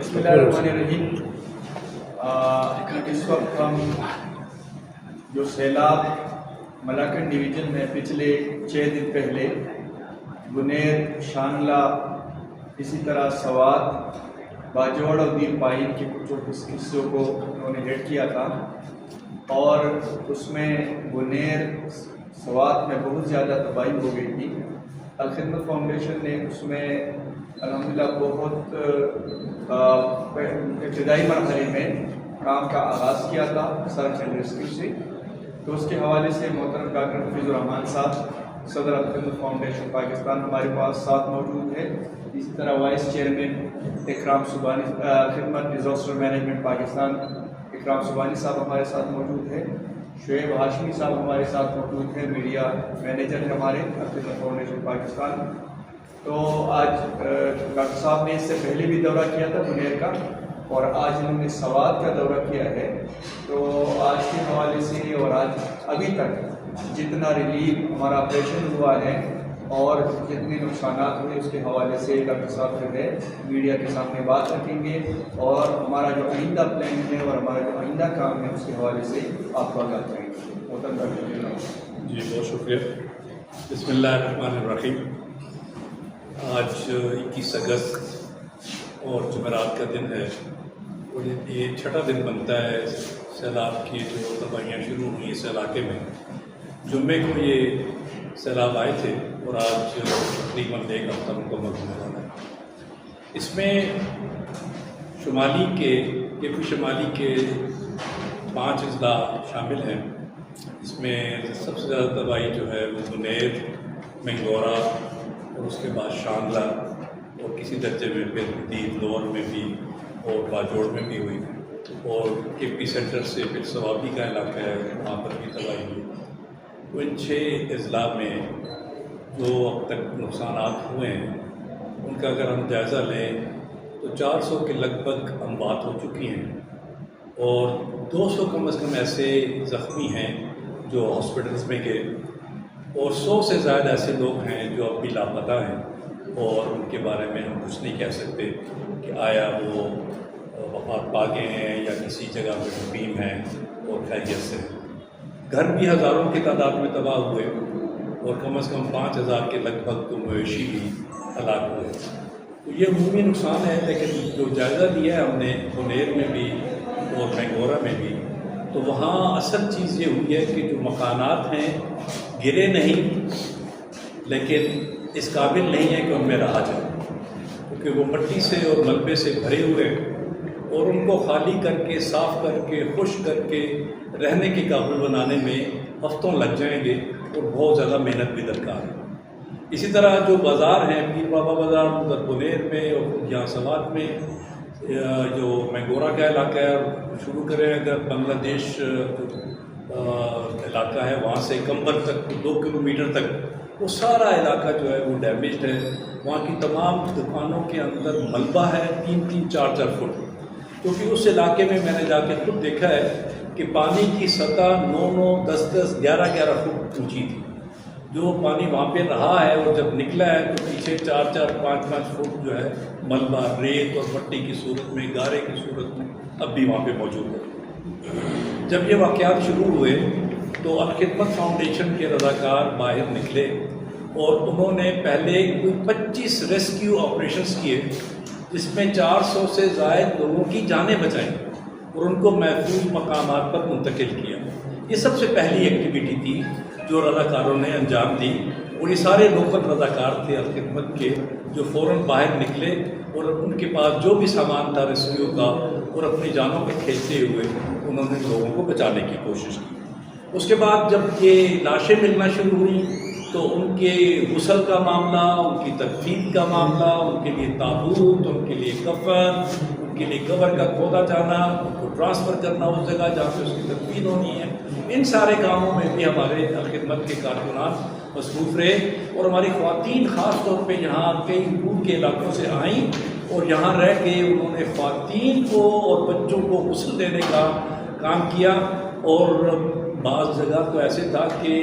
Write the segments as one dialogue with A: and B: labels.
A: بسم اللہ الرحمن الرحیم۔ اس وقت ہم جو سیلاب ملاکنڈ ڈویژن میں پچھلے 6 دن پہلے گنیر، شانلہ، اسی طرح سوات، باجوڑ اور دیر پائن کے کچھ حصوں کو انہوں نے ہٹ کیا تھا، اور اس میں گنیر، سوات میں بہت زیادہ تباہی ہو گئی تھی۔ الخدمت فاؤنڈیشن نے اس میں الحمدللہ بہت ابتدائی مرحلے میں کام کا آغاز کیا تھا سرچ اینڈ ریسکیو سے، تو اس کے حوالے سے محترم ڈاکٹر حفیظ الرحمان صاحب، صدر الخدمت فاؤنڈیشن پاکستان ہمارے پاس ساتھ موجود ہے۔ اسی طرح وائس چیئرمین اکرام سبحانی، خدمت ڈیزاسٹر مینجمنٹ پاکستان اکرام سبحانی صاحب ہمارے ساتھ موجود ہے۔ شعیب ہاشمی صاحب ہمارے ساتھ موجود ہیں، میڈیا مینیجر ہیں ہمارے خدمت فاؤنڈیشن پاکستان۔ تو آج ڈاکٹر صاحب نے اس سے پہلے بھی دورہ کیا تھا گنیر کا، اور آج انہوں نے سوات کا دورہ کیا ہے۔ تو آج کے حوالے سے اور آج ابھی تک جتنا ریلیف ہمارا آپریشن ہوا ہے اور جتنے نقصانات ہوئے، اس کے حوالے سے ڈاکٹر صاحب جو ہے میڈیا کے سامنے بات رکھیں گے، اور ہمارا جو آئندہ پلان ہے اور ہمارا جو آئندہ کام ہے اس کے حوالے سے آپ کو آگاہ کریں گے۔ محترم ڈاکٹر
B: جی بہت شکریہ۔ بسم اللہ الرحمن الرحیم۔ آج 21 اگست اور جمعرات کا دن ہے، اور یہ 6واں دن بنتا ہے سیلاب کی جو تباہیاں شروع ہوئی اس علاقے میں۔ جمعے کو یہ سیلاب آئے تھے اور آج تقریباً 1 ہفتہ مکمل ہونے والا ہے۔ اس میں شمالی کے 5 اضلاع شامل ہیں۔ اس میں سب سے زیادہ تباہی جو ہے وہ گنیر، منگورا اور اس کے بعد شانلہ، اور کسی درجے میں پھر دیر لور میں بھی اور باجوڑ میں بھی ہوئی، اور ایپی سینٹر سے پھر سوابی کا علاقہ ہے، وہاں پر بھی تباہی ہوئی۔ تو ان 6 اضلاع میں جو اب تک نقصانات ہوئے ہیں ان کا اگر ہم جائزہ لیں تو 400 کے لگ بھگ اموات ہو چکی ہیں، اور 200 کم از کم ایسے زخمی ہیں جو ہاسپٹلس میں گئے، اور 100 سے زائد ایسے لوگ ہیں جو اب بھی لاپتہ ہیں، اور ان کے بارے میں ہم کچھ نہیں کہہ سکتے کہ آیا وہ وفات پا گئے ہیں یا کسی جگہ پہ مقیم ہیں اور خیریت سے۔ گھر بھی ہزاروں کی تعداد میں تباہ ہوئے، اور کم از کم 5000 کے لگ بھگ تو مویشی بھی ہلاک ہوئے۔ تو یہ عمومی نقصان ہے، لیکن جو جائزہ لیا ہے ہم نے گنیر میں بھی اور مینگورا میں بھی، تو وہاں اصل چیز یہ ہوئی ہے کہ جو مکانات ہیں گرے نہیں، لیکن اس قابل نہیں ہے کہ ان میں رہا جائے، کیونکہ وہ مٹی سے اور ملبے سے بھرے ہوئے، اور ان کو خالی کر کے، صاف کر کے، خشک کر کے رہنے کے قابل بنانے میں ہفتوں لگ جائیں گے، اور بہت زیادہ محنت بھی درکار ہے۔ اسی طرح جو بازار ہیں، پیر بابا بازار ادھر گنیر میں اور یہاں سوات میں، جو مینگورا کا علاقہ ہے، شروع کریں اگر بنگلہ دیش علاقہ ہے وہاں سے کمبر تک 2 کلومیٹر تک وہ سارا علاقہ جو ہے وہ ڈیمیجڈ ہے۔ وہاں کی تمام دکانوں کے اندر ملبہ ہے 3-3، 4-4 فٹ، کیونکہ اس علاقے میں نے جا کے خود دیکھا ہے کہ پانی کی سطح 9-9، 10-10، 11-11 فٹ اونچی تھی۔ جو پانی وہاں پہ رہا ہے اور جب نکلا ہے تو پیچھے 4-4، 5-5 فٹ جو ہے ملبہ، ریت اور مٹی کی صورت میں، گارے کی صورت میں اب بھی وہاں پہ موجود ہے۔ جب یہ واقعات شروع ہوئے تو الخدمت فاؤنڈیشن کے رضاکار باہر نکلے، اور انہوں نے پہلے 25 ریسکیو آپریشنز کیے، جس میں 400 سے زائد لوگوں کی جانیں بچائیں اور ان کو محفوظ مقامات پر منتقل کیا۔ یہ سب سے پہلی ایکٹیویٹی تھی جو رضاکاروں نے انجام دی، اور یہ سارے لوکل رضاکار تھے الخدمت کے جو فوراً باہر نکلے، اور ان کے پاس جو بھی سامان تھا ریسکیو کا، اور اپنی جانوں پہ کھیلتے ہوئے انہوں نے لوگوں کو بچانے کی کوشش کی۔ اس کے بعد جب یہ لاشیں ملنا شروع ہوئیں تو ان کے غسل کا معاملہ، ان کی تدفین کا معاملہ، ان کے لیے تابوت، ان کے لیے کفن، ان کے لیے قبر کا کھودا جانا، ان کو ٹرانسفر کرنا اس جگہ جہاں پہ اس کی تدفین ہونی ہے، ان سارے کاموں میں بھی ہمارے الخدمت کے کارکنان مصروف رہے، اور ہماری خواتین خاص طور پہ یہاں کئی دور کے علاقوں سے آئیں، اور یہاں رہ کے انہوں نے خواتین کو اور بچوں کو غسل دینے کا کام کیا، اور بعض جگہ تو ایسے تھا کہ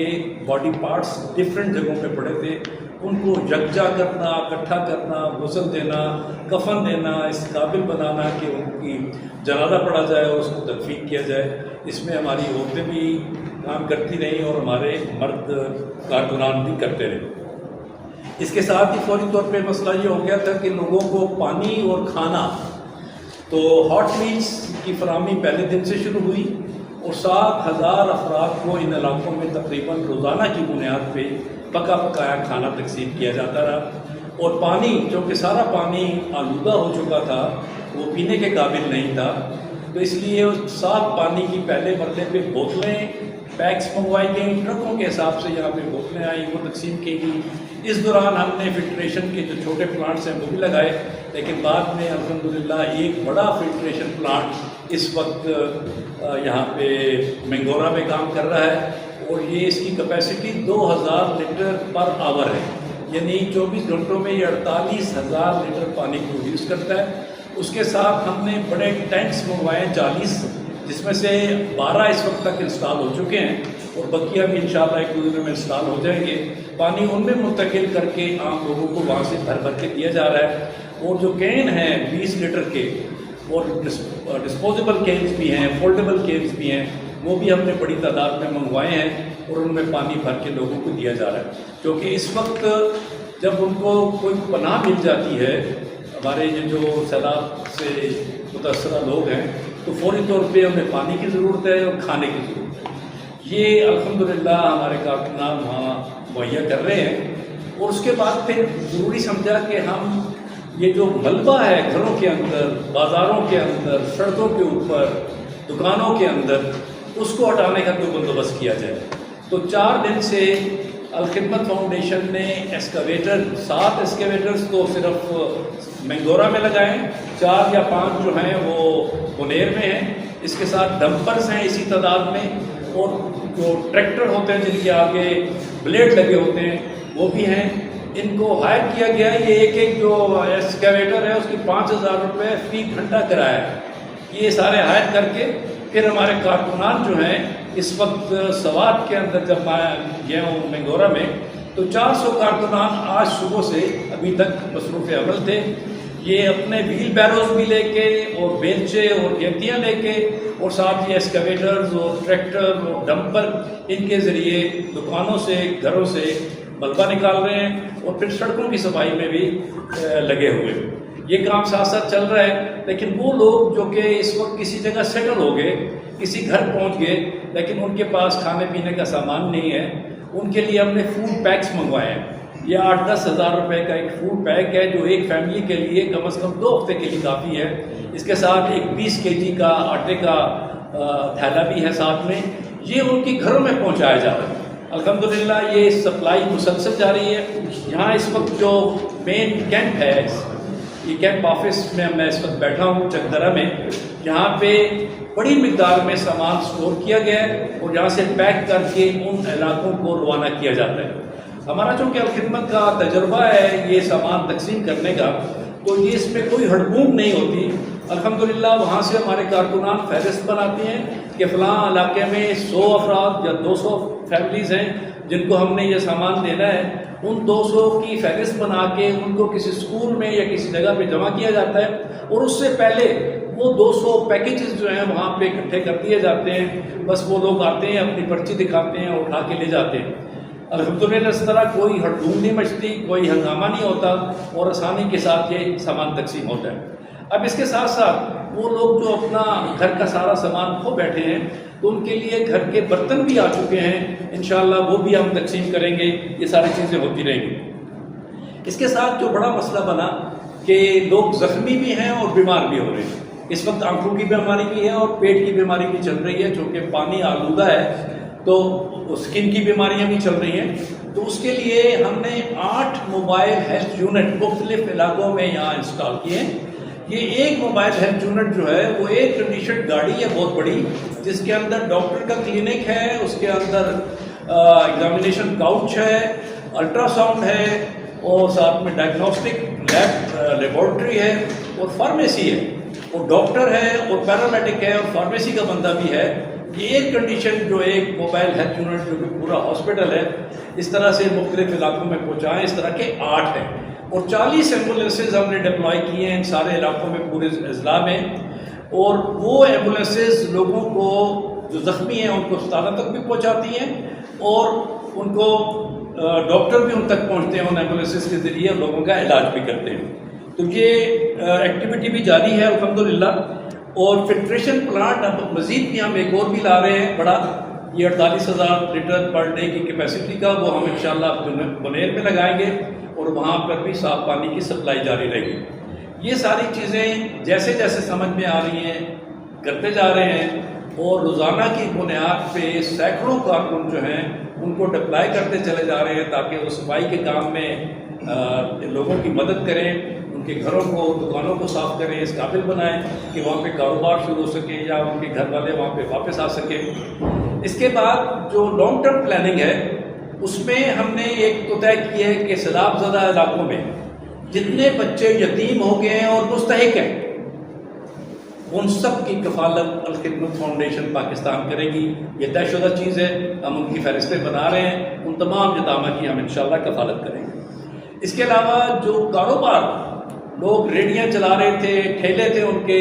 B: باڈی پارٹس ڈفرینٹ جگہوں پہ پڑے تھے، ان کو یکجا کرنا، اکٹھا کرنا، غسل دینا، کفن دینا، اس قابل بنانا کہ ان کی جنازہ پڑھا جائے اور اس کو تدفین کیا جائے، اس میں ہماری عورتیں بھی کام کرتی رہیں اور ہمارے مرد کارکنان بھی کرتے رہے۔ اس کے ساتھ ہی فوری طور پہ مسئلہ یہ ہو گیا تھا کہ لوگوں کو پانی اور کھانا، تو ہاٹ میلز کی فراہمی پہلے دن سے شروع ہوئی اور 7,000 افراد کو ان علاقوں میں تقریباً روزانہ کی بنیاد پہ پکا پکایا کھانا تقسیم کیا جاتا رہا، اور پانی جو کہ سارا پانی آلودہ ہو چکا تھا، وہ پینے کے قابل نہیں تھا، تو اس لیے صاف پانی کی پہلے مرتبے پہ بوتلیں پیکس منگوائی گئیں، ٹرکوں کے حساب سے یہاں پہ بوتلیں آئیں، وہ تقسیم کی گئی۔ اس دوران ہم نے فلٹریشن کے جو چھوٹے پلانٹس ہیں وہ بھی لگائے، لیکن بعد میں الحمدللہ ایک بڑا فلٹریشن پلانٹ اس وقت یہاں پہ منگورا میں کام کر رہا ہے، اور یہ اس کی کیپیسٹی 2,000 لیٹر پر آور ہے، یعنی 24 گھنٹوں میں یہ 48,000 لیٹر پانی پروڈیوس کرتا ہے۔ اس کے ساتھ ہم نے بڑے ٹینکس منگوائے 40، جس میں سے 12 اس وقت تک انسٹال ہو چکے ہیں، اور بقیہ بھی انشاءاللہ ایک دو دنوں میں انسٹال ہو جائیں گے۔ پانی ان میں منتقل کر کے عام لوگوں کو وہاں سے بھر کے دیا جا رہا ہے، اور جو کین ہیں 20 لیٹر کے، اور ڈسپوزیبل کینز بھی ہیں، فولڈیبل کینز بھی ہیں، وہ بھی ہم نے بڑی تعداد میں منگوائے ہیں، اور ان میں پانی بھر کے لوگوں کو دیا جا رہا ہے، کیونکہ اس وقت جب ان کو کوئی پناہ مل جاتی ہے، ہمارے یہ جو سیلاب سے متاثرہ لوگ ہیں، تو فوری طور پہ ہمیں پانی کی ضرورت ہے اور کھانے کی ضرورت ہے۔ یہ الحمدللہ ہمارے کارکنان وہاں مہیا کر رہے ہیں، اور اس کے بعد پھر ضروری سمجھا کہ ہم یہ جو ملبہ ہے گھروں کے اندر، بازاروں کے اندر، سڑکوں کے اوپر، دکانوں کے اندر، اس کو ہٹانے کا کوئی بندوبست کیا جائے۔ تو 4 دن سے الخدمت فاؤنڈیشن نے ایکسکیویٹر 7 ایکسکیویٹرز تو صرف منگورا میں لگائیں، 4 یا 5 جو ہیں وہ بنیر میں ہیں، اس کے ساتھ ڈمپرز ہیں اسی تعداد میں، اور جو ٹریکٹر ہوتے ہیں جن کے آگے بلیڈ لگے ہوتے ہیں وہ بھی ہیں، ان کو ہائر کیا گیا ہے۔ یہ ایک جو ایکسکیویٹر ہے اس کی 5,000 روپے فی گھنٹہ کرایہ ہے۔ یہ سارے ہائر کر کے پھر ہمارے کارکنان جو ہیں اس وقت سوات کے اندر جب میں گیا ہوں منگورا میں، تو 400 کارکنان آج صبح سے ابھی تک مصروف عمل تھے۔ یہ اپنے ویل بیروز بھی لے کے اور بیلچے اور گیتیاں لے کے، اور ساتھ ہی ایکسکیویٹرز اور ٹریکٹر اور ڈمپر، ان کے ذریعے دکانوں سے گھروں سے ملبہ نکال رہے ہیں، اور پھر سڑکوں کی صفائی میں بھی لگے ہوئے۔ یہ کام ساتھ ساتھ چل رہا ہے، لیکن وہ لوگ جو کہ اس وقت کسی جگہ سیٹل ہو گئے، کسی گھر پہنچ گئے، لیکن ان کے پاس کھانے پینے کا سامان نہیں ہے، ان کے لیے ہم نے فوڈ پیکس منگوائے ہیں۔ یہ 8-10 ہزار روپے کا ایک فوڈ پیک ہے، جو ایک فیملی کے لیے کم از کم 2 ہفتے کے لیے کافی ہے۔ اس کے ساتھ ایک 20 kg کا آٹے کا تھیلا بھی ہے ساتھ میں، یہ ان کے گھروں میں پہنچایا جا رہا ہے۔ الحمدللہ یہ سپلائی مسلسل جاری ہے۔ یہاں اس وقت جو مین کیمپ ہے، یہ کیمپ آفس میں میں اس وقت بیٹھا ہوں چکدرا میں، یہاں پہ بڑی مقدار میں سامان سٹور کیا گیا ہے، اور یہاں سے پیک کر کے ان علاقوں کو روانہ کیا جاتا ہے۔ ہمارا چونکہ الخدمت کا تجربہ ہے یہ سامان تقسیم کرنے کا، تو یہ اس میں کوئی ہڑبونگ نہیں ہوتی۔ الحمدللہ وہاں سے ہمارے کارکنان فہرست بناتے ہیں کہ فلاں علاقے میں 100 افراد یا 200 فیملیز ہیں جن کو ہم نے یہ سامان دینا ہے، ان 200 کی فہرست بنا کے ان کو کسی اسکول میں یا کسی جگہ پہ جمع کیا جاتا ہے، اور اس سے پہلے وہ 200 پیکیجز جو ہیں وہاں پہ اکٹھے کر دیے جاتے ہیں۔ بس وہ لوگ آتے ہیں، اپنی پرچی دکھاتے ہیں اور اٹھا کے لے جاتے ہیں۔ الحمدللہ اس طرح کوئی ہڑبونگ نہیں مچتی، کوئی ہنگامہ نہیں ہوتا، اور آسانی کے ساتھ یہ سامان تقسیم ہوتا ہے۔ اب اس کے ساتھ ساتھ وہ لوگ جو اپنا گھر کا سارا سامان کھو بیٹھے ہیں، تو ان کے لیے گھر کے برتن بھی آ چکے ہیں، انشاءاللہ وہ بھی ہم تقسیم کریں گے۔ یہ ساری چیزیں ہوتی رہیں گی۔ اس کے ساتھ جو بڑا مسئلہ بنا کہ لوگ زخمی بھی ہیں اور بیمار بھی ہو رہے ہیں۔ اس وقت آنکھوں کی بیماری بھی ہے اور پیٹ کی بیماری بھی چل رہی ہے، چونکہ پانی آلودہ ہے تو اسکن کی بیماریاں بھی چل رہی ہیں۔ تو اس کے لیے ہم نے 8 موبائل ہیلتھ یونٹ مختلف علاقوں میں یہاں انسٹال کیے ہیں۔ یہ ایک موبائل ہیلتھ یونٹ جو ہے وہ ایک کنڈیشن گاڑی ہے بہت بڑی، جس کے اندر ڈاکٹر کا کلینک ہے، اس کے اندر ایگزامینیشن کاؤچ ہے، الٹرا ساؤنڈ ہے، اور ساتھ میں ڈائگنوسٹک لیبارٹری ہے، اور فارمیسی ہے، اور ڈاکٹر ہے، اور پیرامیڈک ہے، اور فارمیسی کا بندہ بھی ہے، یہ ایئر کنڈیشن جو ایک موبائل ہیلتھ یونٹ جو کہ پورا ہاسپٹل ہے اس طرح سے مختلف علاقوں میں پہنچائیں، اس طرح کے 8 ہیں، اور 40 ایمبولینسز ہم نے ڈپلوائے کیے ہیں ان سارے علاقوں میں پورے اضلاع میں، اور وہ ایمبولینسز لوگوں کو جو زخمی ہیں ان کو اسپتالوں تک بھی پہنچاتی ہیں، اور ان کو ڈاکٹر بھی ان تک پہنچتے ہیں ان ایمبولینسز کے ذریعے، لوگوں کا علاج بھی کرتے ہیں۔ تو یہ ایکٹیویٹی بھی جاری ہے الحمدللہ، اور فلٹریشن پلانٹ اب مزید بھی ہم ایک اور بھی لا رہے ہیں بڑا، یہ 48,000 لیٹر پر ڈے کی کیپیسٹی کا، وہ ہم انشاءاللہ بنیر میں لگائیں گے، اور وہاں پر بھی صاف پانی کی سپلائی جاری رہے گی۔ یہ ساری چیزیں جیسے جیسے سمجھ میں آ رہی ہیں کرتے جا رہے ہیں، اور روزانہ کی بنیاد پہ سینکڑوں کارکن جو ہیں ان کو ڈپلائی کرتے چلے جا رہے ہیں، تاکہ وہ صفائی کے کام میں لوگوں کی مدد کریں، ان کے گھروں کو دکانوں کو صاف کریں، اس قابل بنائیں کہ وہاں پہ کاروبار شروع ہو سکے یا ان کے گھر والے وہاں پہ واپس آ سکیں۔ اس کے بعد جو لانگ ٹرم پلاننگ ہے اس میں ہم نے ایک تو طے کیا ہے کہ سیلاب زدہ علاقوں میں جتنے بچے یتیم ہو گئے ہیں اور مستحق ہیں ان سب کی کفالت الخدمت فاؤنڈیشن پاکستان کرے گی۔ یہ طے شدہ چیز ہے، ہم ان کی فہرستیں بنا رہے ہیں، ان تمام یتامہ کی ہم انشاءاللہ کفالت کریں گے۔ اس کے علاوہ جو کاروبار لوگ ریڑیاں چلا رہے تھے، ٹھیلے تھے ان کے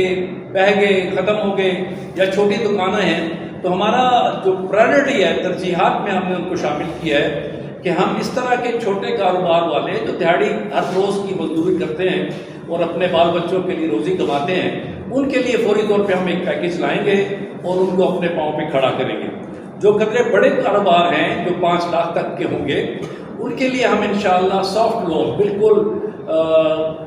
B: بہہ گئے، ختم ہو گئے، یا چھوٹی دکانیں ہیں، تو ہمارا جو پرائرٹی ہے ترجیحات میں ہم نے ان کو شامل کیا ہے کہ ہم اس طرح کے چھوٹے کاروبار والے جو دیہڑی ہر روز کی مزدوری کرتے ہیں اور اپنے بال بچوں کے لیے روزی کماتے ہیں، ان کے لیے فوری طور پہ ہم ایک پیکیج لائیں گے اور ان کو اپنے پاؤں پہ کھڑا کریں گے۔ جو قدرے بڑے کاروبار ہیں جو 5 لاکھ تک کے ہوں گے ان کے لیے ہم انشاءاللہ سافٹ لون بالکل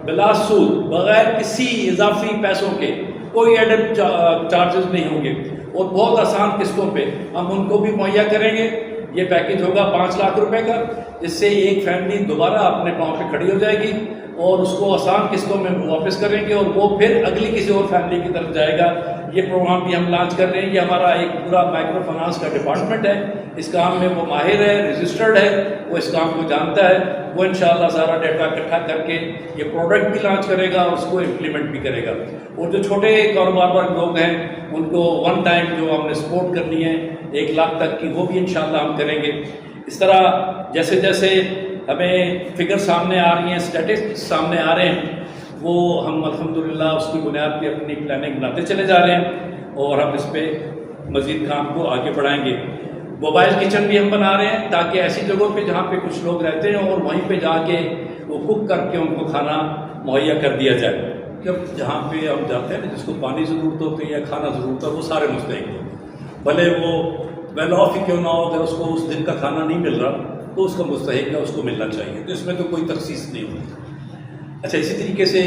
B: بلا سود، بغیر کسی اضافی پیسوں کے، کوئی ایڈڈ چارجز نہیں ہوں گے، اور بہت آسان قسطوں پہ ہم ان کو بھی مہیا کریں گے۔ یہ پیکیج ہوگا 5 لاکھ روپے کا، جس سے ایک فیملی دوبارہ اپنے پاؤں پہ کھڑی ہو جائے گی اور اس کو آسان قسطوں میں واپس کریں گے، اور وہ پھر اگلی کسی اور فیملی کی طرف جائے گا۔ یہ پروگرام بھی ہم لانچ کر رہے ہیں۔ یہ ہمارا ایک پورا مائکرو فائنانس کا ڈپارٹمنٹ ہے، اس کام میں وہ ماہر ہے، رجسٹرڈ ہے، وہ اس کام کو جانتا ہے، وہ انشاءاللہ سارا ڈیٹا اکٹھا کر کے یہ پروڈکٹ بھی لانچ کرے گا اور اس کو امپلیمنٹ بھی کرے گا۔ اور جو چھوٹے کاروبار والے لوگ ہیں ان کو ون ٹائم جو ہم نے سپورٹ کرنی ہے 1 لاکھ تک کی، وہ بھی انشاءاللہ ہم کریں گے۔ اس طرح جیسے جیسے ہمیں فگر سامنے آ رہی ہیں، اسٹیٹسٹکس سامنے آ رہے ہیں، وہ ہم الحمدللہ اس کی بنیاد پہ اپنی پلاننگ بناتے چلے جا رہے ہیں، اور ہم اس پہ مزید کام کو آگے بڑھائیں گے۔ موبائل کچن بھی ہم بنا رہے ہیں تاکہ ایسی جگہوں پہ جہاں پہ کچھ لوگ رہتے ہیں اور وہیں پہ جا کے وہ کوک کر کے ان کو کھانا مہیا کر دیا جائے۔ کہ جہاں پہ ہم جاتے ہیں جس کو پانی ضرورت ہوتی ہے یا کھانا ضرورت ہے، وہ سارے مستحق ہیں، بھلے وہ ویل آف ہی کیوں نہ ہو، اگر اس کو اس دن کا کھانا نہیں مل رہا تو اس کا مستحق ہے، اس کو ملنا چاہیے، تو اس میں تو کوئی تخصیص نہیں ہوتی۔ اچھا، اسی طریقے سے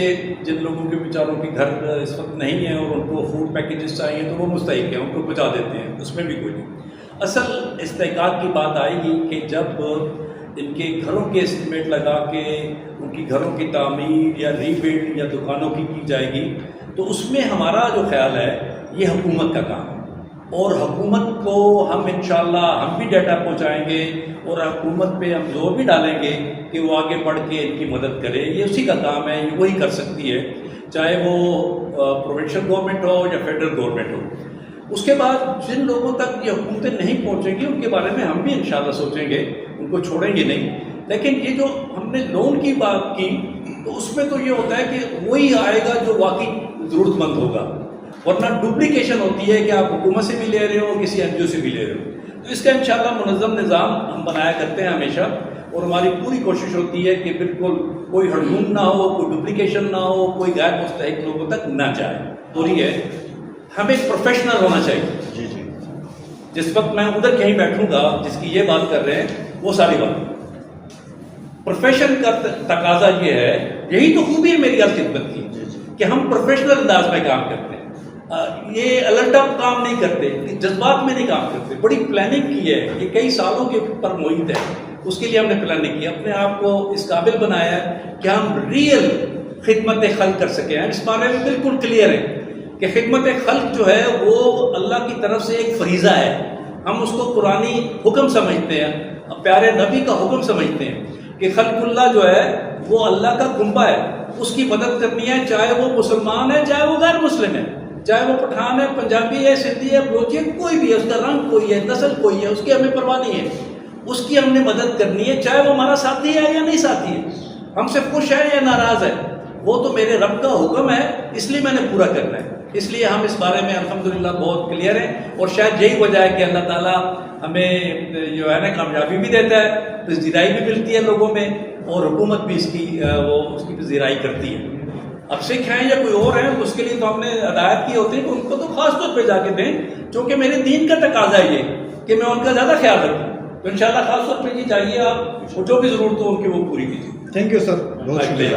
B: جن لوگوں کے بیچاروں کے گھر اس وقت نہیں ہیں اور ان کو فوڈ پیکیجز چاہیے تو وہ مستحق ہیں، ان کو پہنچا دیتے ہیں، اس میں بھی کوئی نہیں۔ اصل استحقاق کی بات آئے گی کہ جب ان کے گھروں کے اسٹیمیٹ لگا کے ان کی گھروں کی تعمیر یا ری بلڈ یا دکانوں کی جائے گی، تو اس میں ہمارا جو خیال ہے یہ حکومت کا کام ہے، اور حکومت کو ہم انشاءاللہ ہم بھی ڈیٹا پہنچائیں گے اور حکومت پہ ہم زور بھی ڈالیں گے کہ وہ آگے بڑھ کے ان کی مدد کرے۔ یہ اسی کا کام ہے، یہ وہی کر سکتی ہے، چاہے وہ پروونشل گورنمنٹ ہو یا فیڈرل گورنمنٹ ہو۔ اس کے بعد جن لوگوں تک یہ حکومتیں نہیں پہنچیں گی ان کے بارے میں ہم بھی انشاءاللہ سوچیں گے، ان کو چھوڑیں گے نہیں۔ لیکن یہ جو ہم نے لون کی بات کی تو اس میں تو یہ ہوتا ہے کہ وہی آئے گا جو واقعی ضرورت مند ہوگا، ورنہ ڈپلیکیشن ہوتی ہے کہ آپ حکومت سے بھی لے رہے ہو، کسی این جی او سے بھی لے رہے ہو۔ تو اس کا انشاءاللہ منظم نظام ہم بنایا کرتے ہیں ہمیشہ، اور ہماری پوری کوشش ہوتی ہے کہ بالکل کوئی ہڑگم نہ ہو، کوئی ڈپلیکیشن نہ ہو، کوئی غیر مستحق لوگوں تک نہ جائے۔ اور یہ ہمیں پروفیشنل ہونا چاہیے۔
A: جی جی،
B: جس وقت میں ادھر کہیں بیٹھوں گا جس کی یہ بات کر رہے ہیں وہ ساری بات پروفیشن کا تقاضا یہ ہے، یہی تو خوبی ہے میری خدمت کی کہ ہم پروفیشنل انداز میں کام کرتے ہیں، یہ الٹ اپ کام نہیں کرتے، جذبات میں نہیں کام کرتے، بڑی پلاننگ کی ہے، یہ کئی سالوں کے پر محیط ہے، اس کے لیے ہم نے پلاننگ کی، اپنے آپ کو اس قابل بنایا ہے کہ ہم ریئل خدمت خلق کر سکیں۔ ہم اس بارے میں بالکل کلیئر ہیں کہ خدمت خلق جو ہے وہ اللہ کی طرف سے ایک فریضہ ہے، ہم اس کو قرآنی حکم سمجھتے ہیں، پیارے نبی کا حکم سمجھتے ہیں کہ خلق اللہ جو ہے وہ اللہ کا کنبہ ہے، اس کی مدد کرنی ہے، چاہے وہ مسلمان ہے چاہے وہ غیر مسلم ہے،
C: چاہے وہ پٹھان ہے، پنجابی ہے، سندھی ہے، بلوچی ہے، کوئی بھی ہے، اس کا رنگ کوئی ہے، نسل کوئی ہے، اس کی ہمیں پرواہ نہیں ہے. اس کی ہم نے مدد کرنی ہے، چاہے وہ ہمارا ساتھی ہے یا نہیں ساتھی ہے، ہم سے خوش ہے یا ناراض ہے، وہ تو میرے رب کا حکم ہے، اس لیے میں نے پورا کرنا ہے. اس لیے ہم اس بارے میں الحمدللہ بہت کلیئر ہیں، اور شاید یہی وجہ ہے کہ اللہ تعالیٰ ہمیں جو ہے نا کامیابی بھی دیتا ہے، پذیرائی بھی ملتی ہے لوگوں میں، اور حکومت بھی اس کی پذیرائی کرتی ہے. اب سکھ ہیں یا کوئی اور ہیں، اس کے لیے تو ہم نے ہدایت کی ہوتی ہے کہ ان کو تو خاص طور پہ جا کے دیں، چونکہ میرے دین کا تقاضا ہے یہ کہ میں ان کا زیادہ خیال رکھوں. تو انشاءاللہ خاص طور پہ جی چاہیے آپ جو بھی ضرورت ہو ان کی وہ پوری کیجیے.
D: تھینک یو سر، بہت شکریہ.